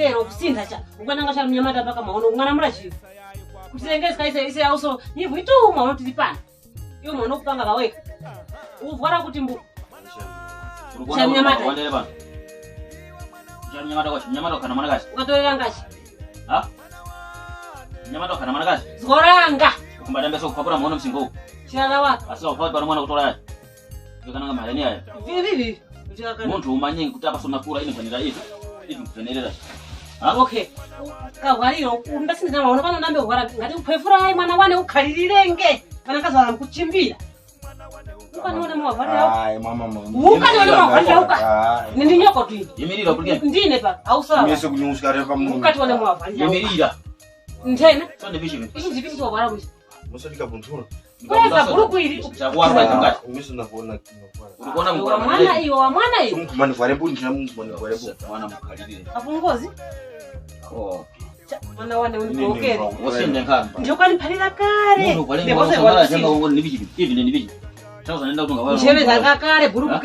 tero kusinda cha ukananga cha mnyamata paka maono ungana murachi kutengeza kaise ise also nyivu itu maono tilipana iyo maono kupanga kaweka uvwara kuti mbu cha mnyamata wandele bana cha mnyamata kana manakazi ukatorera ngachi ha mnyamata kana manakazi zgoranga kumbadambe so kupapura maono msingo chana wako asa ufati bana mwana kutola yokananga mahani aya vivi muntu umanyengi kuti apa sona kura ine vanira izo kuvenerera okay kawaliro ndasinda maono kana nambe hwara ngati kuphefura hai mwana wane ukhalilirenge kana kazala kuchimbira ukaniona mwavarira ai mama ukaniona mwavarira uka ndi nyoko tu yemirira kuti ndine pa ausa mese kunyuska repa mu ukationa mwavarira yemirira ndena sonde bishi ichi ndipiti wabara kuchi musandika buntura kweza buruku ili chakwara kangati mese nakuona kinofara ulikuona mkura mwana iyo wa mwana iyo kumani fare bunjira mu kumani fare bu mwana mukhalirire apungozi oh mwana wane unipokere wasinde nkamba ndio kaniphalira kare mundu kwale ngosala jenga ngoni nibichi hivi ni nibichi chaza nenda kutunga wao njebe zanga kare buruku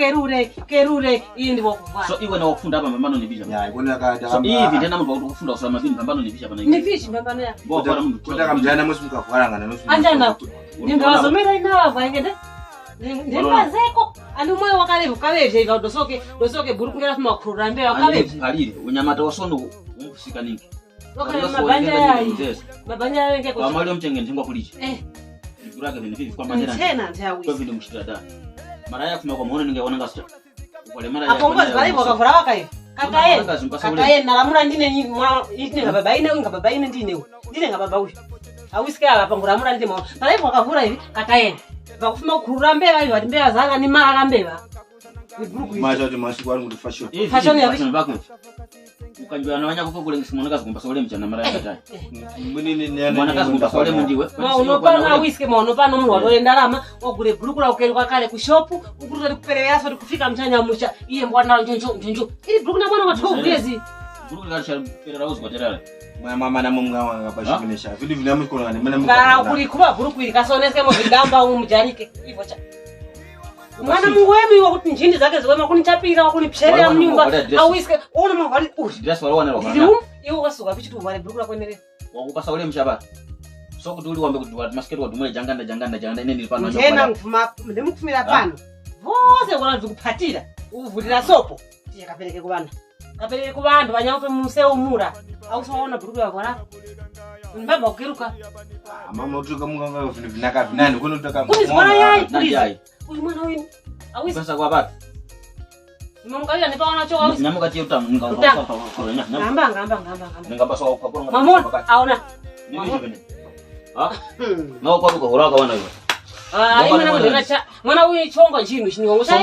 kerure iyi ndiko kuvana so iwe na wakufunda hapa pambano ni bicha ya ikona ka so hivi tena mtu wakufunda usama bini pambano ni bicha bana ni fishi mbambano ya bo kwa mtu kutaka mjana musi mukakwaranga na nusu anjana ningawazomera inawa vaingende ndingazeko andi moyo wakale ukavevye iva dosoke buruku ngera fuma kurambe wakavevye halire unyamata wasondo umfusika ningi wakale mabanja yayi mabanja yayi ngeko amali omchenge ndingwa kulichi kuraka vini vivi kwa manjera tena ntawi kwa vini mshitata mara ya kuma kwa maono ningeona ngasta ukole mara ya apongozi bali wakavura wakaye kakaye nalamula ndine ngababa ine ndine ngababa uyu awisika apangura mura ndimo bali wakavura hivi kakaye bakufuma kurambe bayi bati mbeya zanga ni mara kambeba macho tu masiku ari kuti fashion fashion ya bishi ukanjwa na wanyako kule ngisimona kumba sole mchana mara ya katani munini mwana kazi kumba sole mundiwe unopana awiske unopana munhu watore ndarama wagure bhurukura ukaenda kale ku shop ukuruta kupereyaso kufika mchanya musha iye mbwana njonjo iri bhuruku na mwana wa 12 years bhuruku kasha perera uzikoterera mama na mumwe wanga bashikinesha vidi vinamu kona ne mena mukara kuri kuba bhuruku iri kasoneske mo vidamba umujanike ivo cha mwana mungu wemi wakuti njindi zake ziwema kunichapira wakunipsherera mnyumba awiske ona mavali uzi dress wala wana wakana iwo kasuka bichitu vale bhurukura kwenere wakupasa ule mshaba so kuti uli wambe kuti masket wadumule janganda ine ndili pano njena ngufuma ndimukufumira pano vose wala ndikuphatira uvulira sopo tiye kapereke ku vanhu vanyape museu mura ausaona bhuruku yakora mbaba kukeruka mama utuka munganga vidi vinaka vinani kuno utaka mwana yayi uyu mwana wini awisi pesa kwa batu mungavira nepaona cho awisi nyamuka tiye utamu ngamba ngamba so kwa poro mamona aona no kwa ko horaka wana hiyo mwana mudeka cha mwana uyu chongo chinu chinongo cha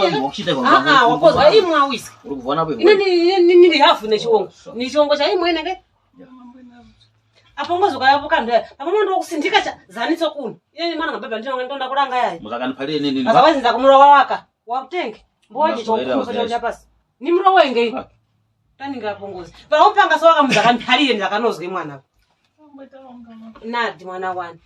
wakoza imwe awisi uri kuvana hapo ni hafu ne chongo ni chongo cha imwe nenge apongozo kayapo kanda apomondo wokusindika cha zanitso kuno yeni mwana ngababa ndinonda kulanga yayi muzakaniphalire nini azawazinza kumura waka wakutenge mboje chokufa cha pasi ni muro wenge tani ngapongoza vaopanga so wakamuzakanihalire ndakanozwe mwana nadi mwana wani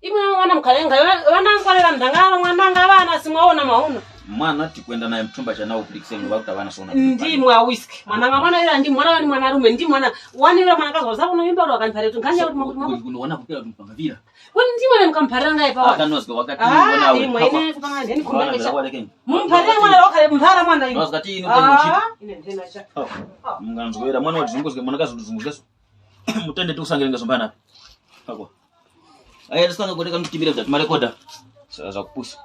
imwe mwana mkalenga wana ngwalela ndangala mwana ngabana simwaona mauna mwana tikwenda naye mchumba cha nao kulikisema bakuta bana sona ndi mwa whisky mwana ngabana ila ndi mwana wani mwana rume ndi mwana wani ila mwana kazo zaku no yimba ro akanipare tu nganya kuti mwa wana kupela tumpanga vira wani ndi mwana mkampara ngai pa waka nozwe wakati mwana wewe imwe ine kupanga ndeni kumbeke cha walekeni mpare mwana wakale mpara mwana ine nozwe ino kwa mchita ine ndena cha mnganzwera mwana wazunguzwe mwana kazo tuzunguzwe mutende tu kusangire ngazombana hapo aya ndisanga kuoneka mtibira kuti marekoda sasa kupusa